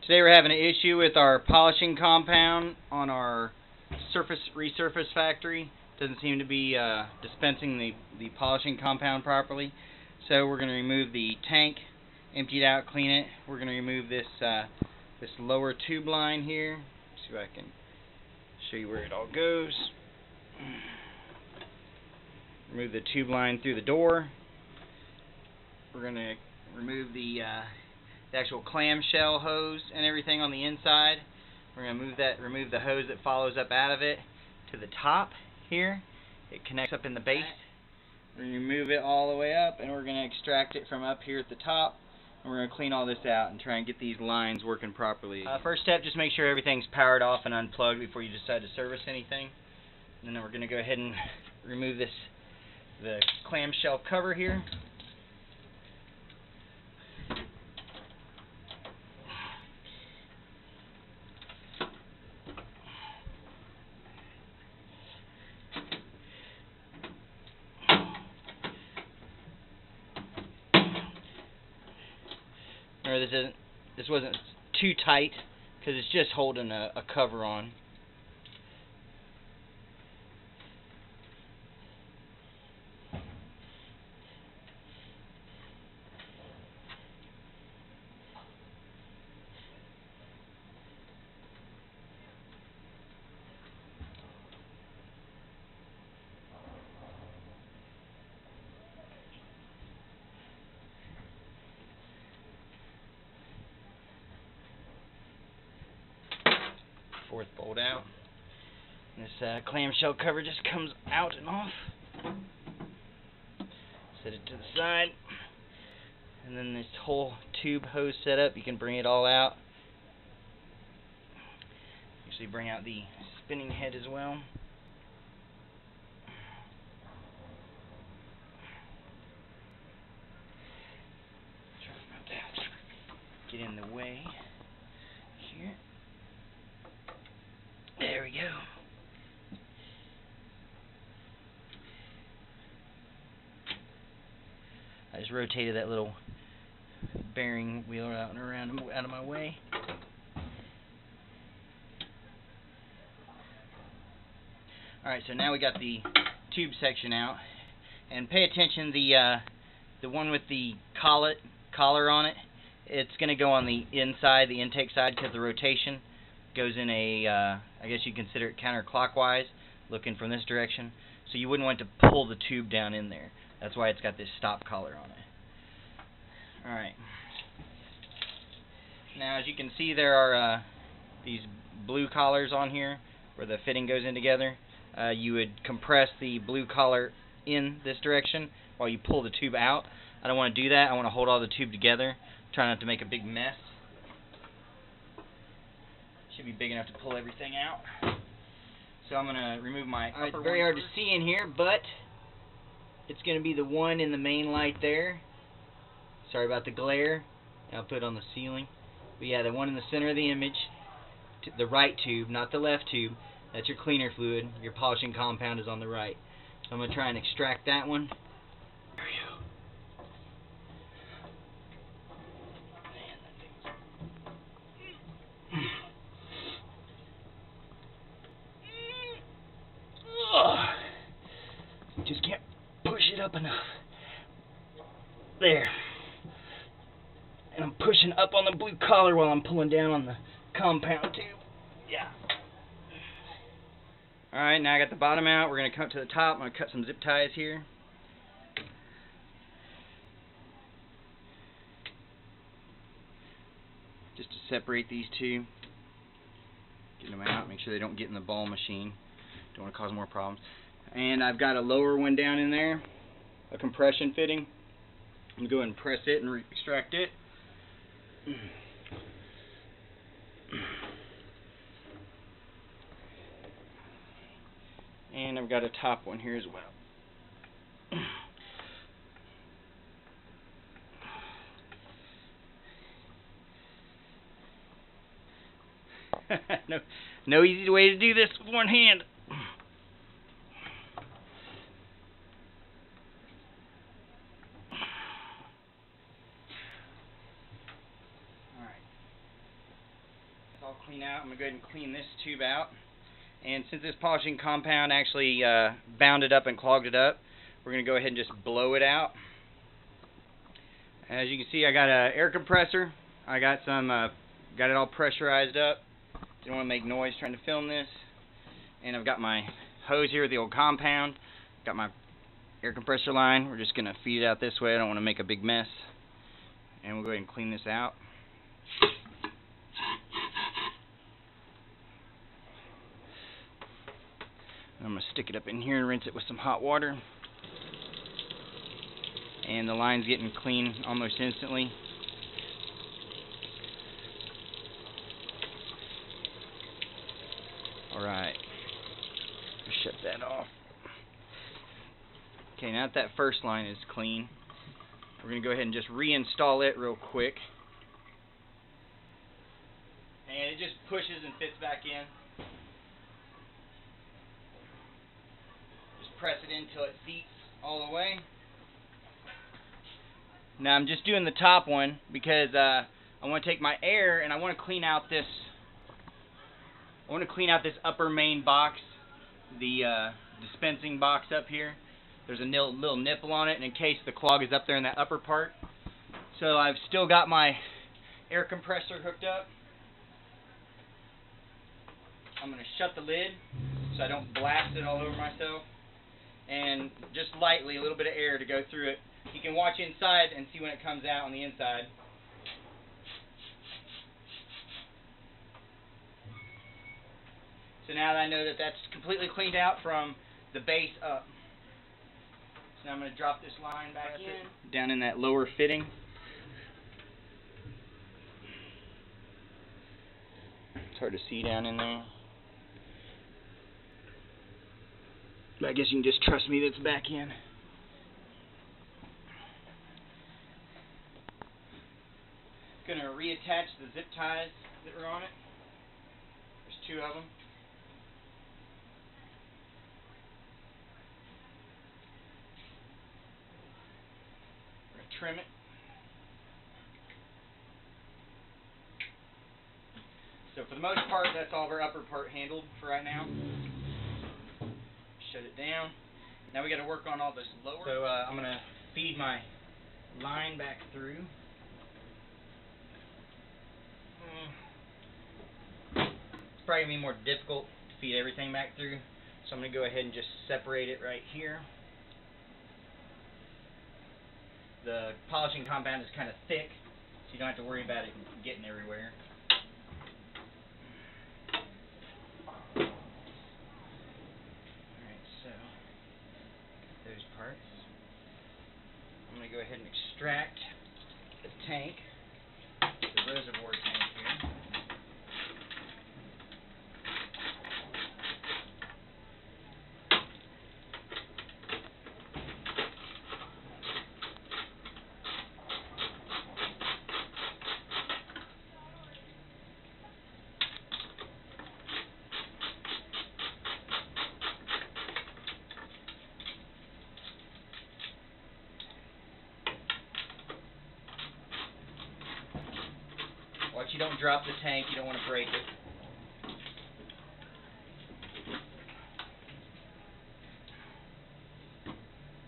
Today we're having an issue with our polishing compound on our resurface factory. Doesn't seem to be dispensing the polishing compound properly. So we're going to remove the tank, empty it out, clean it. We're going to remove this this lower tube line here. See if I can show you where it all goes. Remove the tube line through the door. We're going to remove the actual clamshell hose and everything on the inside. We're going to remove the hose that follows up out of it to the top here. It connects up in the base. We're going to remove it all the way up, and we're going to extract it from up here at the top. And we're going to clean all this out and try and get these lines working properly. First step, just make sure everything's powered off and unplugged before you decide to service anything. And then we're going to go ahead and remove the clamshell cover here. This wasn't too tight because it's just holding a cover on. Fourth bolt out. This clamshell cover just comes out and off. Set it to the side. And then this whole tube hose setup, you can bring it all out. Actually bring out the spinning head as well. Try not to get in the way here. There we go. I just rotated that little bearing wheel out and around out of my way. Alright, so now we got the tube section out. And pay attention, the one with the collar on it, it's going to go on the inside, the intake side, because the rotation goes in a, I guess you'd consider it counterclockwise, looking from this direction. So you wouldn't want to pull the tube down in there. That's why it's got this stop collar on it. Alright. Now as you can see, there are these blue collars on here where the fitting goes in together. You would compress the blue collar in this direction while you pull the tube out. I don't want to do that. I want to hold all the tube together. Try not to make a big mess. Should be big enough to pull everything out. So I'm going to remove my upper one. It's very hard to see in here, but it's going to be the one in the main light there. Sorry about the glare. I'll put it on the ceiling. But yeah, the one in the center of the image, the right tube, not the left tube. That's your cleaner fluid. Your polishing compound is on the right. So I'm going to try and extract that one. There we go. Just can't push it up enough. There. And I'm pushing up on the blue collar while I'm pulling down on the compound tube. Yeah. Alright, now I got the bottom out. We're going to come up to the top. I'm going to cut some zip ties here. Just to separate these two. Get them out. Make sure they don't get in the ball machine. Don't want to cause more problems. And I've got a lower one down in there, a compression fitting. I'm going to go ahead and press it and extract it. And I've got a top one here as well. No easy way to do this with one hand. all clean out. I'm going to go ahead and clean this tube out. And since this polishing compound actually bound it up and clogged it up, we're going to go ahead and just blow it out. As you can see, I got an air compressor. I got got it all pressurized up. Didn't want to make noise trying to film this. And I've got my hose here with the old compound. Got my air compressor line. We're just going to feed it out this way. I don't want to make a big mess. And we'll go ahead and clean this out. I'm going to stick it up in here and rinse it with some hot water. And the line's getting clean almost instantly. Alright. Shut that off. Okay, now that first line is clean, we're going to go ahead and just reinstall it real quick. And it just pushes and fits back in. Just press it in until it seats all the way. Now I'm just doing the top one because I want to take my air and I want to clean out this. Upper main box, the dispensing box up here. There's a little nipple on it, and in case the clog is up there in that upper part. So I've still got my air compressor hooked up. I'm going to shut the lid so I don't blast it all over myself. And just lightly, a little bit of air to go through it. You can watch inside and see when it comes out on the inside. So now that I know that that's completely cleaned out from the base up. So now I'm going to drop this line back in, down in that lower fitting. It's hard to see down in there. But I guess you can just trust me that it's back in. Going to reattach the zip ties that were on it. There's 2 of them. We're going to trim it. So for the most part, that's all of our upper part handled for right now. Shut it down. Now we got to work on all this lower. So I'm going to feed my line back through. It's probably going to be more difficult to feed everything back through. So I'm going to go ahead and just separate it right here. The polishing compound is kind of thick, so you don't have to worry about it getting everywhere. Alright, so those parts. I'm going to go ahead and extract the tank, the reservoir tank here. Watch you don't drop the tank, you don't want to break it.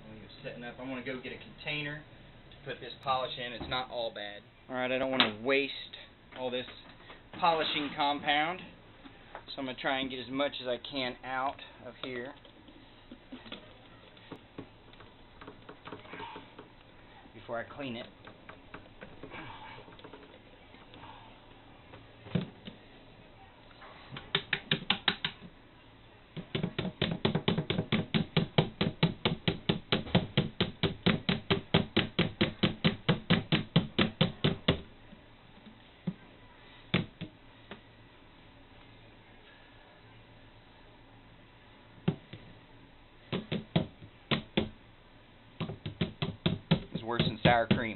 When you're setting up, I'm going to go get a container to put this polish in. It's not all bad. Alright, I don't want to waste all this polishing compound, so I'm going to try and get as much as I can out of here. Before I clean it. It's worse than sour cream.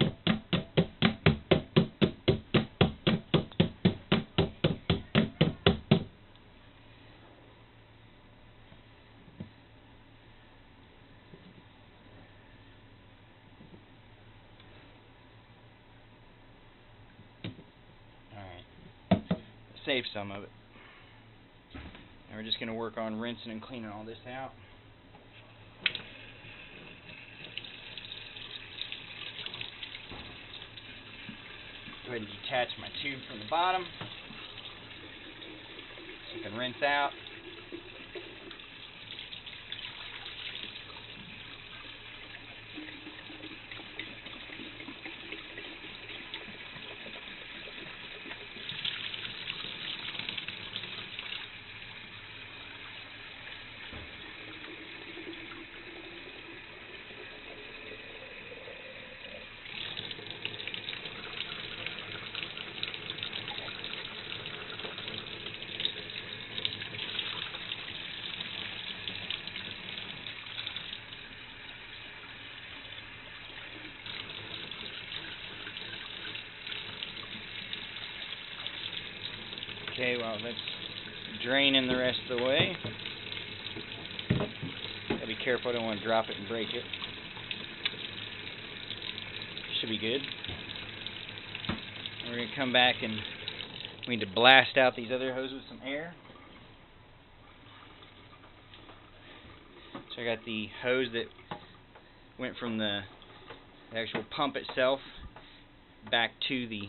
save some of it. And we're just going to work on rinsing and cleaning all this out. Go ahead and detach my tube from the bottom so you can rinse out. Okay, well, that's draining the rest of the way. Gotta be careful, I don't want to drop it and break it. Should be good. We're going to come back and we need to blast out these other hoses with some air. So I got the hose that went from the actual pump itself back to the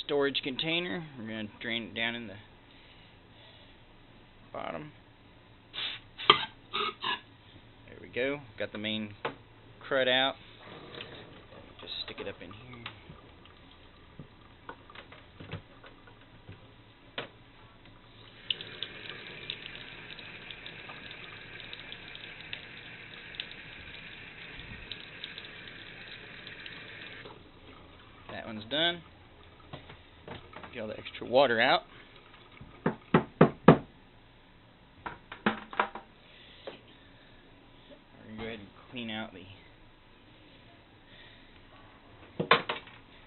storage container. We're going to drain it down in the bottom. There we go. Got the main crud out. Just stick it up in here. That one's done. Get all the extra water out. We're going to go ahead and clean out the...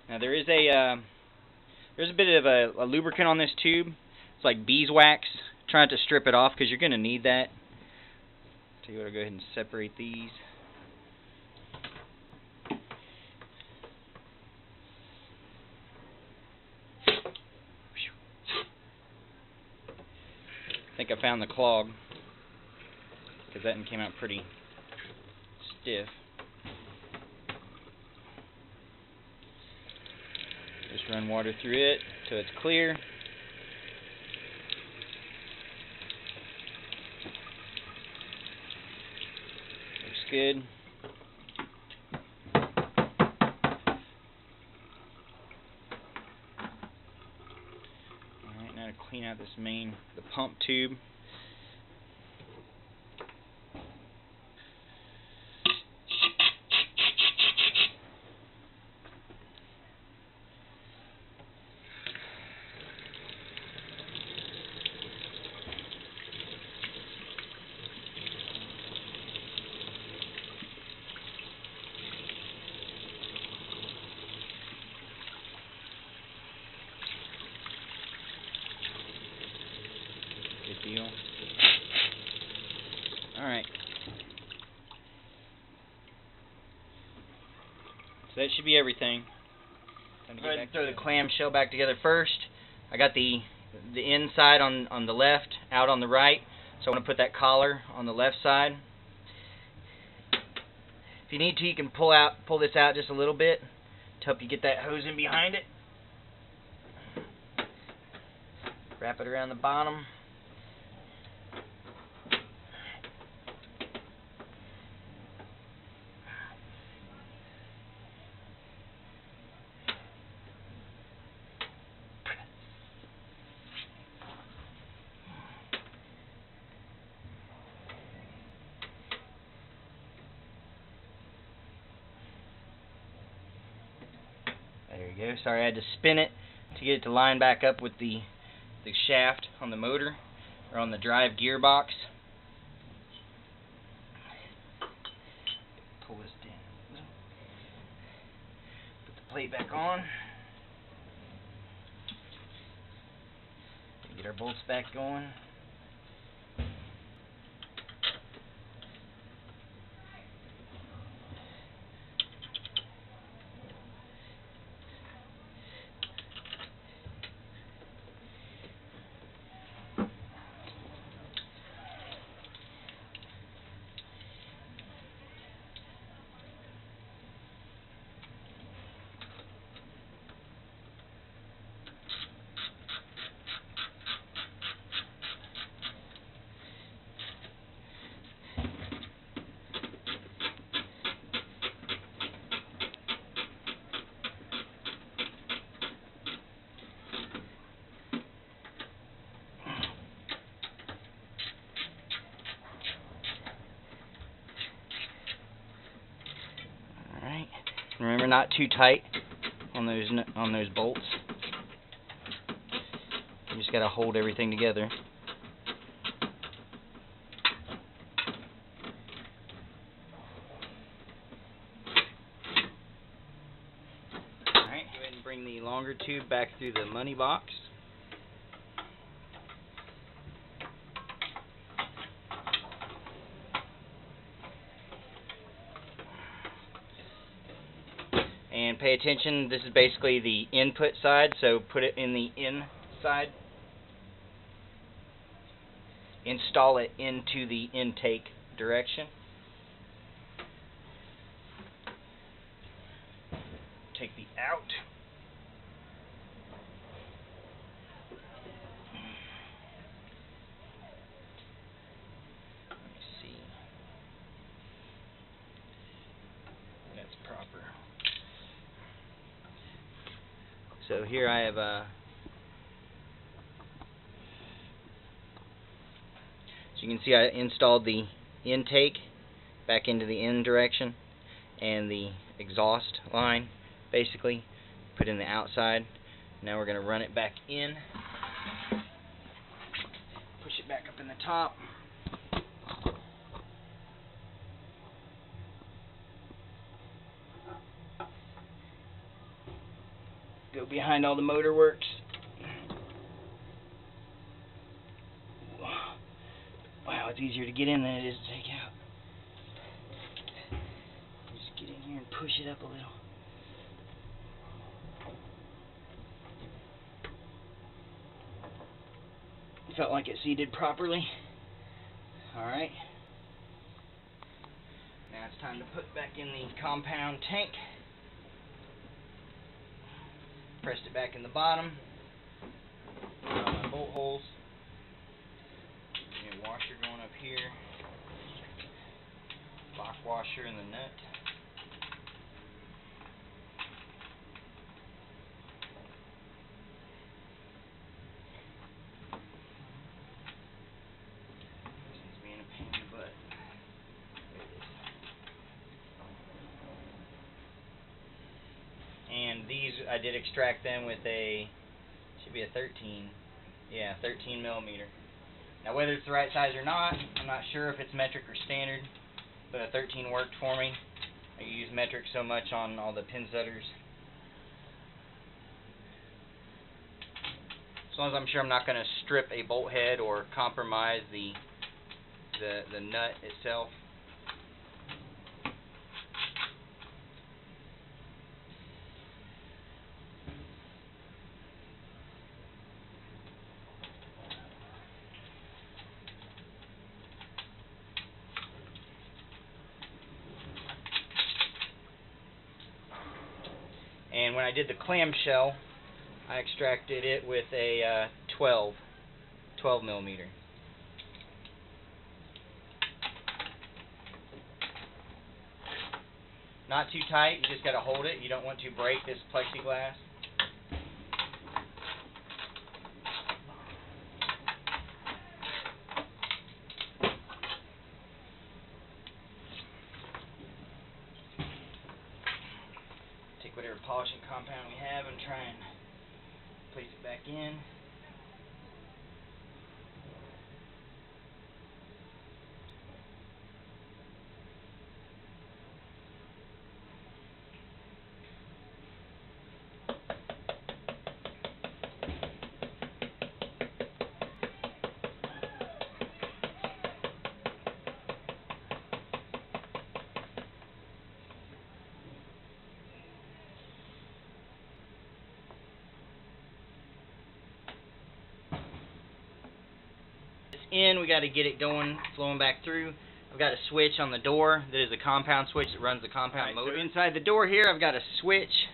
Now there's a bit of a lubricant on this tube. It's like beeswax. Try not to strip it off because you're going to need that. So you want to go ahead and separate these. I think I found the clog because that one came out pretty stiff. Just run water through it till it's clear. Looks good. Alright, now to clean out the pump tube. Deal. Alright. So that should be everything. Go ahead and throw the clamshell back together first. I got the inside on the left, out on the right. So I want to put that collar on the left side. If you need to, you can pull this out just a little bit to help you get that hose in behind it. Wrap it around the bottom. There you go. Sorry, I had to spin it to get it to line back up with the shaft on the motor or on the drive gearbox. Pull this down. Put the plate back on. Get our bolts back going. not too tight on those bolts. You just got to hold everything together. Alright, go ahead and bring the longer tube back through the money box. And pay attention, this is basically the input side, so put it in the inside. Install it into the intake direction. Take the out. Let me see. That's proper. So here I have so you can see I installed the intake back into the in direction and the exhaust line basically put in the outside. Now we're going to run it back in, push it back up in the top. Go behind all the motor works. Wow, it's easier to get in than it is to take out. Just get in here and push it up a little. Felt like it seated properly. Alright. Now it's time to put back in the compound tank. Pressed it back in the bottom. My bolt holes. And washer going up here. Lock washer in the nut. This is being a pain in the butt. There it is. And these, I did extract them with a, should be a 13 millimeter. Now whether it's the right size or not, I'm not sure if it's metric or standard, but a 13 worked for me. I use metric so much on all the pin setters. As long as I'm sure I'm not going to strip a bolt head or compromise the nut itself. And when I did the clamshell, I extracted it with a 12 millimeter. Not too tight, you just got to hold it. You don't want to break this plexiglass. Take whatever polishing compound we have and try and place it back in. In, we got to get it going, flowing back through. I've got a switch on the door that is a compound switch that runs the compound motor. So inside the door here, I've got a switch,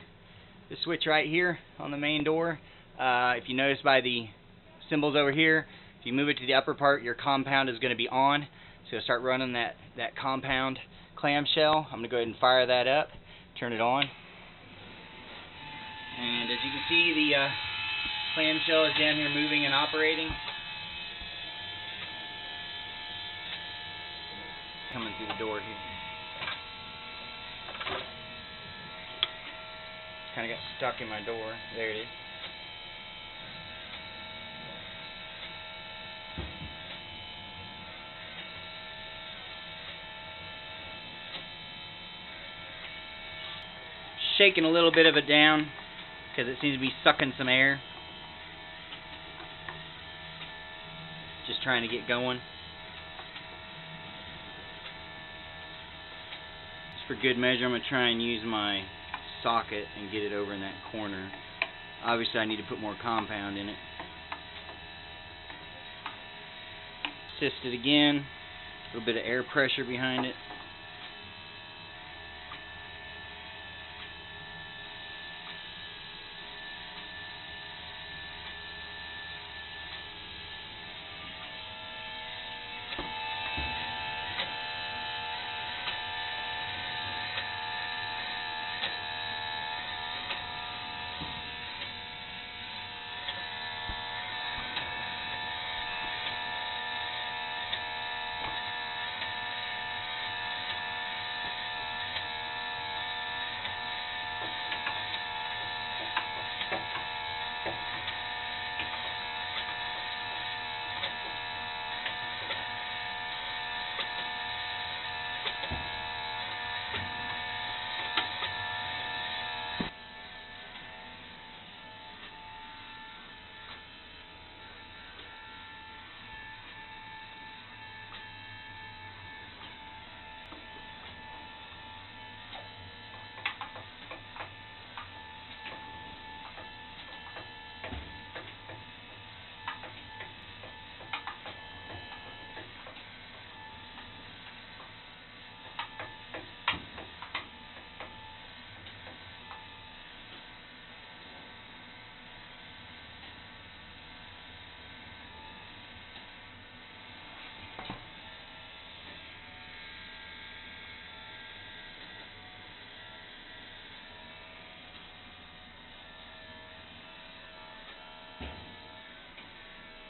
the switch right here on the main door. If you notice by the symbols over here, if you move it to the upper part, your compound is going to be on. So start running that compound clamshell. I'm going to go ahead and fire that up, turn it on. And as you can see, the clamshell is down here moving and operating. Coming through the door here. Kind of got stuck in my door. There it is. Shaking a little bit of it down because it seems to be sucking some air. Just trying to get going. Just for good measure, I'm going to try and use my socket and get it over in that corner. Obviously I need to put more compound in it. Assist it again. A little bit of air pressure behind it.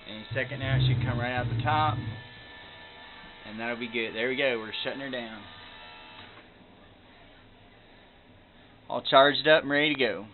Any second now, it should come right out the top, and that'll be good. There we go, we're shutting her down. All charged up and ready to go.